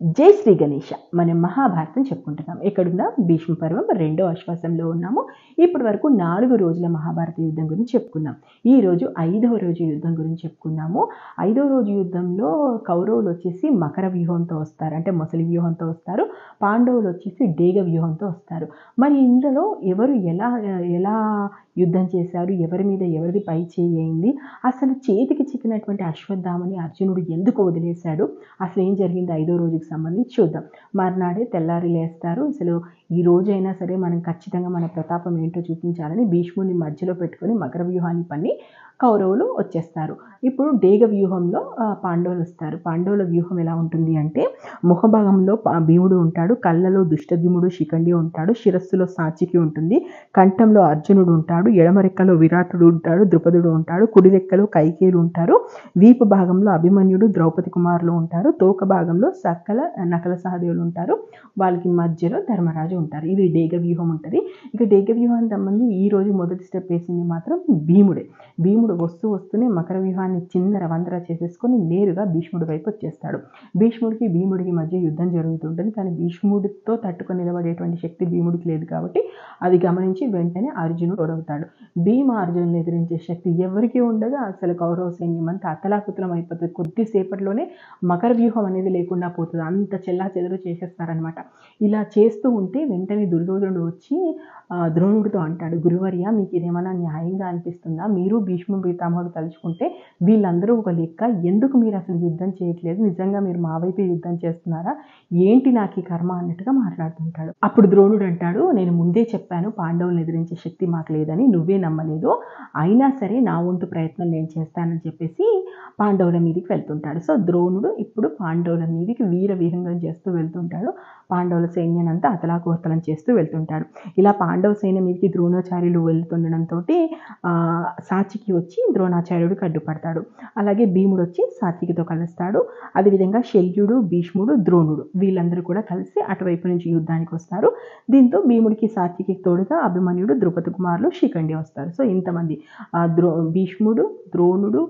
జై శ్రీ గణేష. మనం మహాభారతం చెప్పుకుంటున్నాం. ఎక్కడున్నా భీష్మ పర్వం 2వ ఆశ్వాసంలో ఉన్నాము. ఇప్పటి వరకు 4 రోజుల మహాభారత యుద్ధం గురించి చెప్పుకున్నాం. ఈ రోజు 5వ రోజు యుద్ధం గురించి చెప్పుకున్నాము. 5వ రోజు యుద్ధంలో కౌరవులు వచ్చేసి మకర వ్యూహంతో వస్తారు, అంటే మొసలి వ్యూహంతో వస్తారు. పాండవులు వచ్చేసి డేగ వ్యూహంతో వస్తారు. మరి ఇందులో ఎవరు ఎలా యుద్ధం చేశారు, ఎవరి మీద ఎవరిది పై చేయి అయింది, అసలు చేతికి చిక్కినటువంటి అశ్వత్థామని అర్జునుడు ఎందుకు వదిలేశాడు, అసలు ఏం జరిగింది 5వ రోజుకి సంబంధించి చూద్దాం. మర్నాడే తెల్లారి లేస్తారు. అసలు ఈ రోజైనా సరే మనం ఖచ్చితంగా మన ప్రతాపం ఏంటో చూపించాలని భీష్ముడిని మధ్యలో పెట్టుకొని మకర వ్యూహాన్ని పన్ని కౌరవులు వచ్చేస్తారు. ఇప్పుడు డేగ వ్యూహంలో పాండవులు వస్తారు. పాండవుల వ్యూహం ఎలా ఉంటుంది అంటే, ముఖభాగంలో భీముడు ఉంటాడు, కళ్ళలో దుష్టద్యుమ్నుడు శిఖండి ఉంటాడు, శిరస్సులో సాత్యకి ఉంటుంది, కంఠంలో అర్జునుడు ఉంటాడు, ఎడమ రెక్కలో విరాటుడు ఉంటాడు, ద్రుపదుడు ఉంటాడు, కుడి రెక్కలో కైకేయులు ఉంటారు, వీపు భాగంలో అభిమన్యుడు ద్రౌపది కుమారులు ఉంటారు, తోక భాగంలో సకల నకల సహదేవులు ఉంటారు, వాళ్ళకి మధ్యలో ధర్మరాజు ఉంటారు. ఇది డేగ వ్యూహం ఉంటుంది. ఇక డేగ వ్యూహానికి సంబంధించి ఈ రోజు మొదటి స్టెప్ వేసింది మాత్రం భీముడే. భీముడు వస్తూనే మకర వ్యూహాన్ని చిందర వందర చేసేసుకొని నేరుగా భీష్ముడి వైపు వచ్చేస్తాడు. భీముడికి మధ్య యుద్ధం జరుగుతుంటుంది. కానీ భీష్ముడితో తట్టుకొని నిలబడేటువంటి శక్తి భీముడికి లేదు కాబట్టి అది గమనించి వెంటనే అర్జునుడు తోడవుతాడు. అర్జునుని ఎదిరించే శక్తి ఎవరికీ ఉండదు. అసలు కౌరవ సైన్యం అంతా అతలాకుతలం అయిపోతుంది. కొద్దిసేపట్లోనే మకర వ్యూహం అనేది లేకుండా పోతుంది. అంత చెల్లా చెదరు చేసేస్తారనమాట. ఇలా చేస్తూ ఉంటే వెంటనే దుర్యోధనుడు వచ్చి ద్రోణుడితో అంటాడు, గురువర్య మీకు ఇదేమన్నా న్యాయంగా అనిపిస్తుందా? మీరు భీష్మ పితామహుడు తలుచుకుంటే వీళ్ళందరూ ఒక లెక్క, ఎందుకు మీరు అసలు యుద్ధం చేయట్లేదు? నిజంగా మీరు మా వైపే యుద్ధం చేస్తున్నారా? ఏంటి నాకు ఈ కర్మ అన్నట్టుగా మాట్లాడుతుంటాడు. అప్పుడు ద్రోణుడు అంటాడు, నేను ముందే చెప్పాను పాండవులను ఎదిరించే శక్తి మాకు లేదని, నువ్వే నమ్మలేదు. అయినా సరే నా వంతు ప్రయత్నం నేను చేస్తానని చెప్పేసి పాండవుల మీదకి వెళ్తుంటాడు. సో ద్రోణుడు ఇప్పుడు పాండవుల మీదకి వీరంగం చేస్తూ వెళ్తుంటాడు. పాండవుల సైన్యాన్ని అంతా అతలాకుతలం చేస్తూ వెళ్తుంటాడు. ఇలా పాండవ సైన్యం మీదకి ద్రోణాచార్యులు వెళ్తుండడంతో సాత్యకి వచ్చి ద్రోణాచార్యుడికి అడ్డుపడతాడు. అలాగే భీముడు వచ్చి సాత్యకితో కలుస్తాడు. అదేవిధంగా శల్యుడు, భీష్ముడు, ద్రోణుడు వీళ్ళందరూ కూడా కలిసి అటువైపు నుంచి యుద్ధానికి వస్తారు. దీంతో భీముడికి సాత్యకి తోడుగా అభిమన్యుడు, ద్రుపది కుమారులు, శిఖండి వస్తారు. సో ఇంతమంది భీష్ముడు, ద్రోణుడు,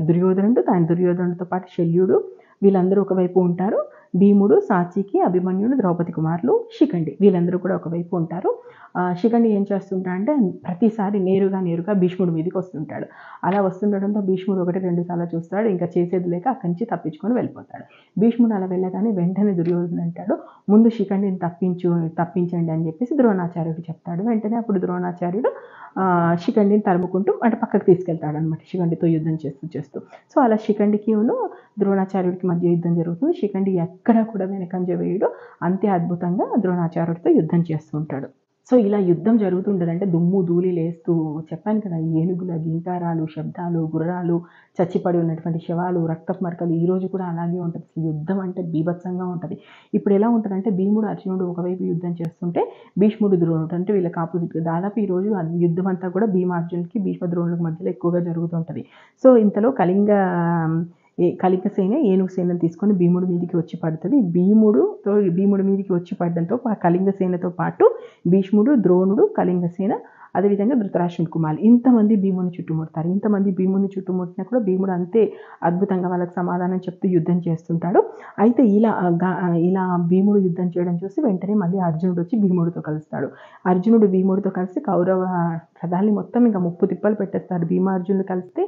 దుర్యోధనుడితో పాటు శల్యుడు వీళ్ళందరూ ఒకవైపు ఉంటారు. భీముడు, సాత్యకి, అభిమన్యుడు, ద్రౌపది కుమారులు, శిఖండి వీళ్ళందరూ కూడా ఒకవైపు ఉంటారు. శిఖండి ఏం చేస్తుంటాడంటే ప్రతిసారి నేరుగా భీష్ముడి మీదకి వస్తుంటాడు. అలా వస్తుండడంతో భీష్ముడు 1-2 సార్లు చూస్తాడు. ఇంకా చేసేది లేక అక్కడి నుంచి తప్పించుకొని వెళ్ళిపోతాడు. భీష్ముడు అలా వెళ్ళగానే వెంటనే దుర్యోధనుడు అంటాడు, ముందు శిఖండిని తప్పించండి అని చెప్పేసి ద్రోణాచార్యుడు చెప్తాడు. వెంటనే అప్పుడు ద్రోణాచార్యుడు శిఖండిని తరుముకుంటూ అంటే పక్కకు తీసుకెళ్తాడు అనమాట, శిఖండితో యుద్ధం చేస్తూ. సో అలా శిఖండికిను ద్రోణాచార్యుడికి మధ్య యుద్ధం జరుగుతుంది. శిఖండి ఎక్కడా కూడా వెనకంజ వేయడు. అంతే అద్భుతంగా ద్రోణాచార్యుడితో యుద్ధం చేస్తూ ఉంటాడు. సో ఇలా యుద్ధం జరుగుతుంటుందంటే దుమ్ము ధూళి లేస్తూ, చెప్పాను కదా, ఏనుగుల గింకారాలు, శబ్దాలు, గుర్రాలు, చచ్చిపడి ఉన్నటువంటి శవాలు, రక్తపు మరకలు ఈ రోజు కూడా అలాగే ఉంటుంది. యుద్ధం అంటే బీభత్సంగా ఉంటుంది. ఇప్పుడు ఎలా ఉంటుందంటే భీముడు, అర్జునుడు ఒకవైపు యుద్ధం చేస్తుంటే భీష్ముడు, ద్రోణుడు అంటే వీళ్ళకి ఆపోజిట్గా దాదాపు ఈ రోజు యుద్ధం అంతా కూడా భీమార్జునుడికి, భీష్మ ద్రోణులకు మధ్యలో ఎక్కువగా జరుగుతుంటుంది. సో ఇంతలో కళింగ సేన ఏనుగు సేనను తీసుకొని భీముడి మీదకి వచ్చి పడుతుంది. భీముడి మీదకి వచ్చి పడడంతో కళింగ సేనతో పాటు భీష్ముడు, ద్రోణుడు, కళింగ సేన, అదేవిధంగా ధృతరాష్ట్రుడి కుమారులు ఇంతమంది భీముని చుట్టుముడతారు. ఇంతమంది భీముని చుట్టుముట్టినా కూడా భీముడు అంతే అద్భుతంగా వాళ్ళకి సమాధానం చెప్తూ యుద్ధం చేస్తుంటాడు. అయితే ఇలా భీముడు యుద్ధం చేయడం చూసి వెంటనే మళ్ళీ అర్జునుడు వచ్చి భీముడితో కలుస్తాడు. అర్జునుడు భీముడితో కలిసి కౌరవ రథాల్ని మొత్తం ఇంకా ముప్పు తిప్పలు పెట్టేస్తారు. భీమార్జునుడు కలిస్తే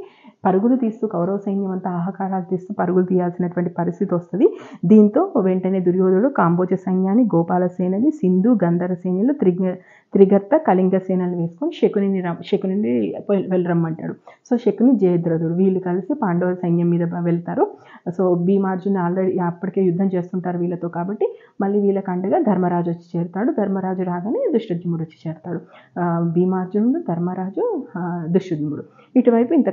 పరుగులు తీస్తూ కౌరవ సైన్యం అంతా ఆహాకారాలు తీస్తూ పరుగులు తీయాల్సినటువంటి పరిస్థితి వస్తుంది. దీంతో వెంటనే దుర్యోధనుడు కాంబోజ సైన్యాన్ని, గోపాల సేనని, సింధు గంధర సేనలు, త్రిగర్త కళింగ సేనలు వేసుకొని శకుని వెళ్ళరమ్మంటాడు. సో శకుని, జయద్రథుడు వీళ్ళు కలిసి పాండవ సైన్యం మీద వెళ్తారు. సో భీమార్జును ఆల్రెడీ అప్పటికే యుద్ధం చేస్తుంటారు వీళ్ళతో కాబట్టి మళ్ళీ వీళ్ళకి అండగా ధర్మరాజు వచ్చి చేరుతాడు. ధర్మరాజు రాగానే దుష్టద్యుమ్నుడు వచ్చి చేరుతాడు. భీమార్జునుడు, ధర్మరాజు, దుష్టద్యుమ్నుడు ఇటువైపు ఇంత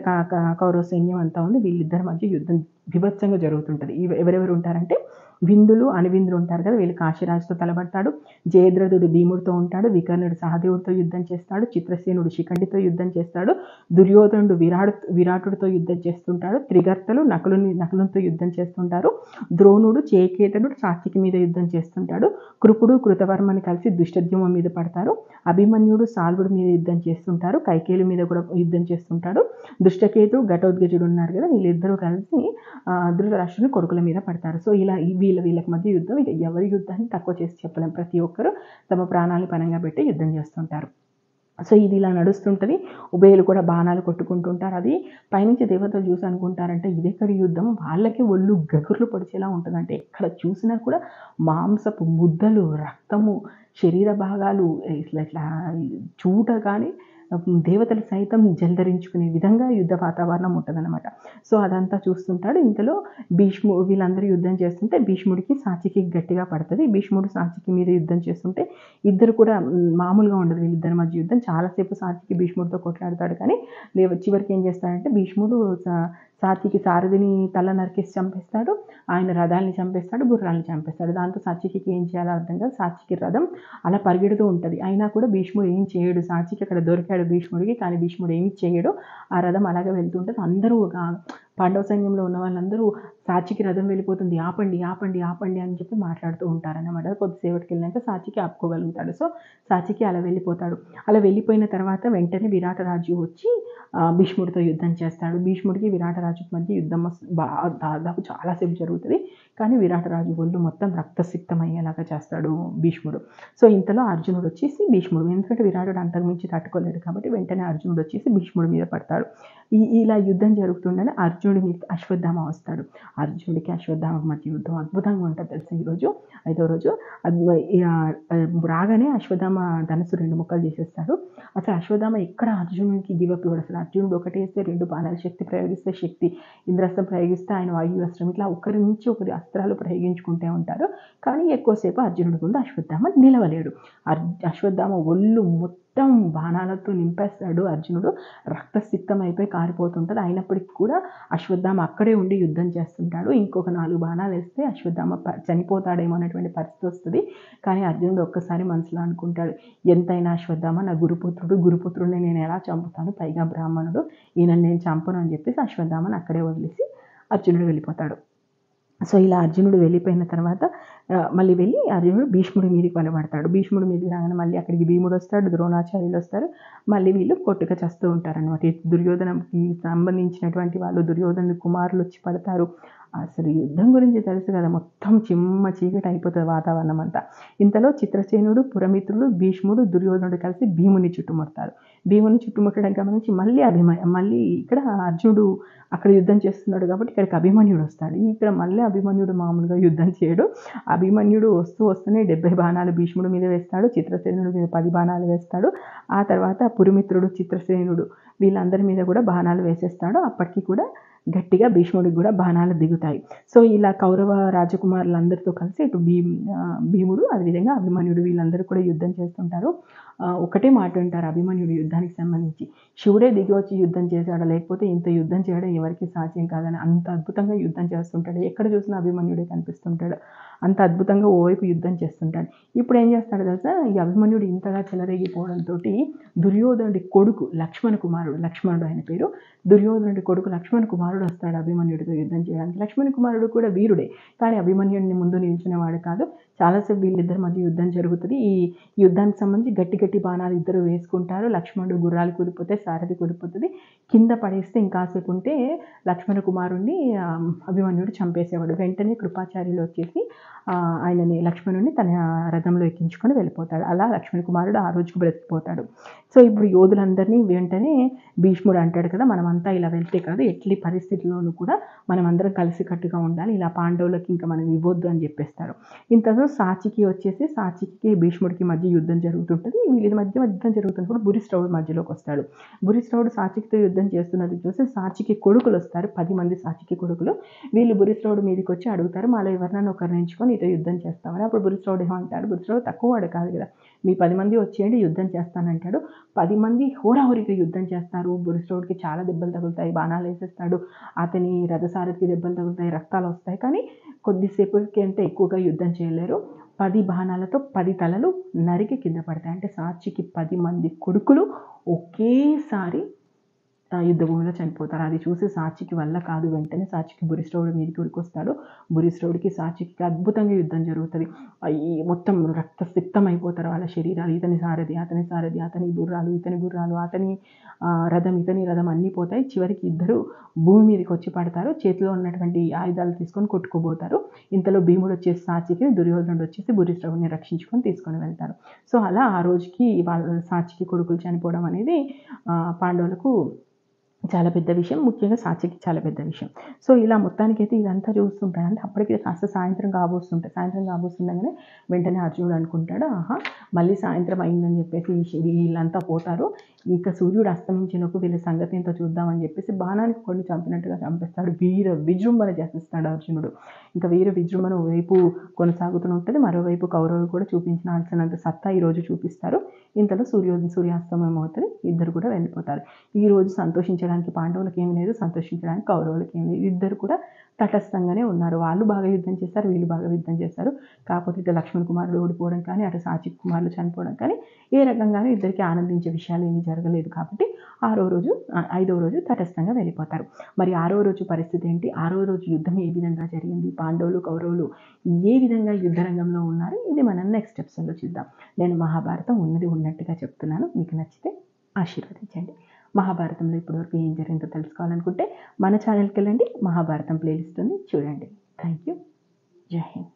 కౌరవ సైన్యం అంతా ఉంది. వీళ్ళిద్దరి మధ్య యుద్ధం బీభత్సంగా జరుగుతుంటుంది. ఎవరెవరు ఉంటారంటే విందులు అణువిందులు ఉంటారు కదా, వీళ్ళు కాశీరాజుతో తలబడతాడు. జయద్రథుడు భీముడితో ఉంటాడు. వికర్ణుడు సహదేవుడితో యుద్ధం చేస్తాడు. చిత్రసేనుడు శిఖండితో యుద్ధం చేస్తాడు. దుర్యోధనుడు విరాటుడితో యుద్ధం చేస్తుంటాడు. త్రిగర్తలు నకులునితో యుద్ధం చేస్తుంటారు. ద్రోణుడు చేకేతనుడు సాత్వికి మీద యుద్ధం చేస్తుంటాడు. కృపుడు కృతవర్మని కలిసి దుష్టద్యుమ్న మీద పడతారు. అభిమన్యుడు సాల్వుడి మీద యుద్ధం చేస్తుంటారు. కైకేయుల మీద కూడా యుద్ధం చేస్తుంటాడు. దుష్టకేతు ఘటోద్గజుడు ఉన్నారు కదా, వీళ్ళిద్దరూ కలిసి ధృతరాష్ట్రుని కొడుకుల మీద పడతారు. సో ఇలా వీళ్ళకి మధ్య యుద్ధం. ఇక ఎవరి యుద్ధాన్ని తక్కువ చేసి చెప్పలేం. ప్రతి ఒక్కరు తమ ప్రాణాలు పణంగా పెట్టి యుద్ధం చేస్తుంటారు. సో ఇది ఇలా నడుస్తుంటుంది. ఉభయులు కూడా బాణాలు కొట్టుకుంటుంటారు. అది పైనుంచి దేవతలు చూసి అనుకుంటారంటే ఇదెక్కడి యుద్ధం, వాళ్ళకి ఒళ్ళు గగుర్లు పొడిచేలా ఉంటుందంటే ఎక్కడ చూసినా కూడా మాంసపు ముద్దలు, రక్తము, శరీర భాగాలు ఇట్లా చూట కానీ దేవతలు సైతం జలధరించుకునే విధంగా యుద్ధ వాతావరణం ఉంటుందన్నమాట. సో అదంతా చూస్తుంటాడు. ఇంతలో వీళ్ళందరూ యుద్ధం చేస్తుంటే భీష్ముడికి సాత్వికి గట్టిగా పడుతుంది. భీష్ముడు సాత్వికి మీద యుద్ధం చేస్తుంటే ఇద్దరు కూడా మామూలుగా ఉండదు వీళ్ళిద్దరి మధ్య యుద్ధం. చాలాసేపు సాత్వికి భీష్ముడితో కొట్లాడతాడు. కానీ చివరికి ఏం చేస్తాడంటే భీష్ముడు సాత్వికి సారథిని తల నరికేసి చంపేస్తాడు. ఆయన రథాలని చంపేస్తాడు, గుర్రాలను చంపేస్తాడు. దాంతో సాత్వికి ఏం చేయాలో అర్థం కాదు. సాత్వికి రథం అలా పరిగెడుతూ ఉంటుంది. అయినా కూడా భీష్ముడు ఏం చేయడు. సాత్వికి అక్కడ దొరికాడు భీష్ముడికి, కానీ భీష్ముడు ఏమి చేయడు. ఆ రథం అలాగే వెళ్తుంటుంది. అందరూ పాండవ సైన్యంలో ఉన్న వాళ్ళందరూ సాత్వికి రథం వెళ్ళిపోతుంది, ఆపండి ఆపండి ఆపండి అని చెప్పి మాట్లాడుతూ ఉంటారన్నమాట. కొద్దిసేపటికి వెళ్ళాక సాత్వికి ఆపుకోగలుగుతాడు. సో సాత్వికి అలా వెళ్ళిపోతాడు. అలా వెళ్ళిపోయిన తర్వాత వెంటనే విరాటరాజు వచ్చి భీష్ముడితో యుద్ధం చేస్తాడు. భీష్ముడికి విరాటరాజుకి మధ్య యుద్ధం దాదాపు చాలాసేపు జరుగుతుంది. కానీ విరాటరాజు ఒళ్ళు మొత్తం రక్తసిక్తం అయ్యేలాగా చేస్తాడు భీష్ముడు. సో ఇంతలో అర్జునుడు వచ్చేసి భీష్ముడు, ఎందుకంటే విరాటుడు అంతకుమించి తట్టుకోలేడు కాబట్టి వెంటనే అర్జునుడు వచ్చేసి భీష్ముడి మీద పడతాడు. ఇలా యుద్ధం జరుగుతుండని అర్జునుడి మీద అశ్వత్థామ వస్తాడు. అర్జునుడికి అశ్వత్థామకి మధ్య యుద్ధం అద్భుతంగా ఉంటుంది తెలుసా. ఈరోజు 5వ రోజు రాగానే అశ్వత్థామ ధనుసు 2 ముక్కలు చేసేస్తాడు. అసలు అశ్వత్థామ ఎక్కడ అర్జునుడికి గివప్ ఇవ్వడు. అసలు అర్జునుడు ఒకటేస్తే 2 బాణాల శక్తి ప్రయోగిస్తే శక్తి, ఇంద్రాస్త్రం ప్రయోగిస్తే ఆయన వాయువ్యాస్త్రం, ఇట్లా ఒకరి నుంచి ఒకరి అస్త్రాలు ప్రయోగించుకుంటూ ఉంటారు. కానీ ఎక్కువసేపు అర్జునుడి ముందు అశ్వత్థామ నిలవలేడు. అశ్వత్థామ ఒళ్ళు మొత్తం బాణాలతో నింపేస్తాడు. అర్జునుడు రక్తసిక్తం అయిపోయి కారిపోతుంటుంది. అయినప్పటికీ కూడా అశ్వత్థామ అక్కడే ఉండి యుద్ధం చేస్తుంటాడు. ఇంకొక 4 బాణాలు వేస్తే అశ్వత్థామ చనిపోతాడేమో అనేటువంటి పరిస్థితి వస్తుంది. కానీ అర్జునుడు ఒక్కసారి మనసులో అనుకుంటాడు, ఎంతైనా అశ్వత్థామ నా గురుపుత్రుడిని నేను ఎలా చంపుతాను, పైగా బ్రాహ్మణుడు, ఈయనని నేను చంపను అని చెప్పేసి అశ్వత్థామని అక్కడే వదిలేసి అర్జునుడు వెళ్ళిపోతాడు. సో ఇలా అర్జునుడు వెళ్ళిపోయిన తర్వాత మళ్ళీ వెళ్ళి అర్జునుడు భీష్ముడి మీదకి వలబడతాడు. భీష్ముడి మీదకి రాగానే మళ్ళీ అక్కడికి భీముడు వస్తాడు, ద్రోణాచార్యులు వస్తారు. మళ్ళీ వీళ్ళు కొట్టుక చేస్తూ ఉంటారనమాట. దుర్యోధనకి సంబంధించినటువంటి వాళ్ళు, దుర్యోధను కుమారులు వచ్చి పడతారు. అసలు యుద్ధం గురించి తెలుసు కదా, మొత్తం చిమ్మ చీకటి అయిపోతుంది వాతావరణం అంతా. ఇంతలో చిత్రసేనుడు, పురమిత్రుడు, భీష్ముడు, దుర్యోధనుడు కలిసి భీముని చుట్టుముడతారు. భీముని చుట్టుముట్టడం గమనించి మళ్ళీ ఇక్కడ అర్జునుడు అక్కడ యుద్ధం చేస్తున్నాడు కాబట్టి ఇక్కడికి అభిమన్యుడు వస్తాడు. ఇక్కడ మళ్ళీ అభిమన్యుడు మామూలుగా యుద్ధం చేయడు. అభిమన్యుడు వస్తూనే 70 బాణాలు భీష్ముడి మీద వేస్తాడు. చిత్రసేనుడి మీద 10 బాణాలు వేస్తాడు. ఆ తర్వాత పురమిత్రుడు, చిత్రసేనుడు వీళ్ళందరి మీద కూడా బాణాలు వేసేస్తాడు. అప్పటికి కూడా గట్టిగా భీష్ముడికి కూడా బాణాలు దిగుతాయి. సో ఇలా కౌరవ రాజకుమారులందరితో కలిసి ఇటు భీముడు అదేవిధంగా అభిమన్యుడు వీళ్ళందరూ కూడా యుద్ధం చేస్తుంటారు. ఒకటే మాట అంటారు అభిమన్యుడు యుద్ధానికి సంబంధించి, శివుడే దిగి వచ్చి యుద్ధం చేశాడు, లేకపోతే ఇంత యుద్ధం చేయడం ఎవరికి సాధ్యం కాదని. అంత అద్భుతంగా యుద్ధం చేస్తుంటాడు. ఎక్కడ చూసినా అభిమన్యుడే కనిపిస్తుంటాడు. అంత అద్భుతంగా ఓవైపు యుద్ధం చేస్తుంటాడు. ఇప్పుడు ఏం చేస్తాడు తెలుసా, ఈ అభిమన్యుడు ఇంతగా చెలరేగిపోవడంతో దుర్యోధనుడి కొడుకు లక్ష్మణుడు ఆయన పేరు, దుర్యోధనుడి కొడుకు లక్ష్మణ కుమారుడు వస్తాడు అభిమన్యుడితో యుద్ధం చేయడానికి. లక్ష్మణ కుమారుడు కూడా వీరుడే, కానీ అభిమన్యుడిని ముందు నిలిచినవాడు కాదు. చాలాసేపు వీళ్ళిద్దరి మధ్య యుద్ధం జరుగుతుంది. ఈ యుద్ధానికి సంబంధించి గట్టి బాణాలు ఇద్దరు వేసుకుంటారు. లక్ష్మణుడు గుర్రాలు కూలిపోతే సారథి కూలిపోతుంది. కింద పడేస్తే ఇంకాసేపు ఉంటే లక్ష్మణ కుమారుడిని అభిమన్యుడు చంపేసేవాడు. వెంటనే కృపాచార్యులు వచ్చేసి లక్ష్మణుడిని తన రథంలో ఎక్కించుకొని వెళ్ళిపోతాడు. అలా లక్ష్మణ కుమారుడు ఆ రోజుకు బ్రతికిపోతాడు. సో ఇప్పుడు యోధులందరినీ వెంటనే భీష్ముడు అంటాడు కదా, మనమంతా ఇలా వెళ్తే కాదు, ఎట్టి పరిస్థితుల్లోనూ కూడా మనం అందరం కలిసికట్టుగా ఉండాలి, ఇలా పాండవులకి ఇంకా మనం ఇవ్వద్దు అని చెప్పేస్తారు. ఇంతలో సాత్వికి భీష్ముడికి మధ్య యుద్ధం జరుగుతుంటుంది. వీళ్ళ మధ్య యుద్ధం జరుగుతున్నప్పుడు భూరిశ్రవుడు మధ్యలోకి వస్తాడు. భూరిశ్రవుడు సాత్వికితో యుద్ధం చేస్తున్నది చూసి సాత్వికి కొడుకులు వస్తారు, 10 మంది సాత్వికి కొడుకులు. వీళ్ళు భూరిశ్రవుడు మీదకి వచ్చి అడుగుతారు, మాలో ఎవరినైనా ఒకరిని ఎంచుకొని నీతో యుద్ధం చేస్తామని. అప్పుడు భూరిశ్రవుడు ఏమంటాడు, భూరిశ్రవుడు తక్కువ వాడు కాదు కదా, మీ 10 మంది వచ్చేయండి యుద్ధం చేస్తానంటాడు. 10 మంది హోరాహోరీగా యుద్ధం చేస్తారు. భూరిశ్రవుడికి చాలా దెబ్బలు తగులుతాయి, బాణాలు వేసేస్తాడు. అతని రథసారథికి దెబ్బలు తగులుతాయి, రక్తాలు వస్తాయి, కానీ కొద్దిసేపటికి అంటే ఎక్కువగా యుద్ధం చేయలేరు. 10 బాణాలతో 10 తలలు నరికి కింద పడతాయి. అంటే సాచికి 10 మంది కొడుకులు ఒకేసారి యుద్ధ భూమిలో చనిపోతారు. అది చూసి సాచికి వల్ల కాదు. వెంటనే సాచికి బురిశ్రవుడు మీదకి ఉరికొస్తాడు. బురిశ్రవుడికి సాచికి అద్భుతంగా యుద్ధం జరుగుతుంది. మొత్తం రక్తసిక్తం అయిపోతారు వాళ్ళ శరీరాలు. ఇతని సారథి, అతని గుర్రాలు, ఇతని గుర్రాలు, అతని రథం, ఇతని రథం అన్నీ పోతాయి. చివరికి ఇద్దరు భూమి మీదకి వచ్చి పడతారు. చేతిలో ఉన్నటువంటి ఆయుధాలు తీసుకొని కొట్టుకుపోతారు. ఇంతలో భీముడు వచ్చేసి సాచికి, దుర్యోధనుడు వచ్చేసి బురిశ్రవుడిని రక్షించుకొని తీసుకొని వెళ్తారు. సో అలా ఆ రోజుకి వాళ్ళ సాచికి కొడుకులు చనిపోవడం అనేది పాండవులకు చాలా పెద్ద విషయం. ముఖ్యంగా సాచికి చాలా పెద్ద విషయం. సో ఇలా మొత్తానికైతే ఇదంతా చూస్తుంటాడు. అంటే అప్పటికే కాస్త సాయంత్రం కాబోస్తుండగానే వెంటనే అర్జునుడు అనుకుంటాడు, ఆహా మళ్ళీ సాయంత్రం అయిందని చెప్పేసి వీళ్ళంతా పోతారు, ఇంకా సూర్యుడు అస్తమించినప్పుడు వీళ్ళ సంగతి ఏంటో చూద్దామని చెప్పేసి బాణానికి కొన్ని చంపినట్టుగా చంపేస్తాడు. వీర విజృంభణ చేసేస్తాడు అర్జునుడు. ఇంకా వీర విజృంభణ వైపు కొనసాగుతూ ఉంటుంది. మరోవైపు కౌరవులు కూడా చూపించాల్సినంత సత్తా ఈరోజు చూపిస్తారు. ఇంతలో సూర్యాస్తమయం అవుతుంది. ఇద్దరు కూడా వెళ్ళిపోతారు. ఈరోజు సంతోషించడానికి పాండవులకు ఏం లేదు, సంతోషించడానికి కౌరవులకు ఏం లేదు. ఇద్దరు కూడా తటస్థంగానే ఉన్నారు. వాళ్ళు బాగా యుద్ధం చేస్తారు, వీళ్ళు బాగా యుద్ధం చేస్తారు. కాకపోతే ఇటు లక్ష్మణ కుమారుడు ఓడిపోవడం కానీ, అటు సాచి కుమారులు చనిపోవడం కానీ ఏ రకంగానే ఇద్దరికి ఆనందించే విషయాలు ఏమీ జరగలేదు. కాబట్టి 5వ రోజు తటస్థంగా వెళ్ళిపోతారు. మరి 6వ రోజు పరిస్థితి ఏంటి? 6వ రోజు యుద్ధం ఏ విధంగా జరిగింది? పాండవులు కౌరవులు ఏ విధంగా యుద్ధరంగంలో ఉన్నారు? ఇది మనం నెక్స్ట్ ఎపిసోడ్లో చూద్దాం. నేను మహాభారతం ఉన్నది ఉన్నట్టుగా చెప్తున్నాను. మీకు నచ్చితే ఆశీర్వదించండి. మహాభారతంలో ఇప్పటివరకు ఏం జరిగిందో తెలుసుకోవాలనుకుంటే మన ఛానల్కి వెళ్ళండి. మహాభారతం ప్లేలిస్ట్ ఉంది, చూడండి. Thank you. జై హింద్.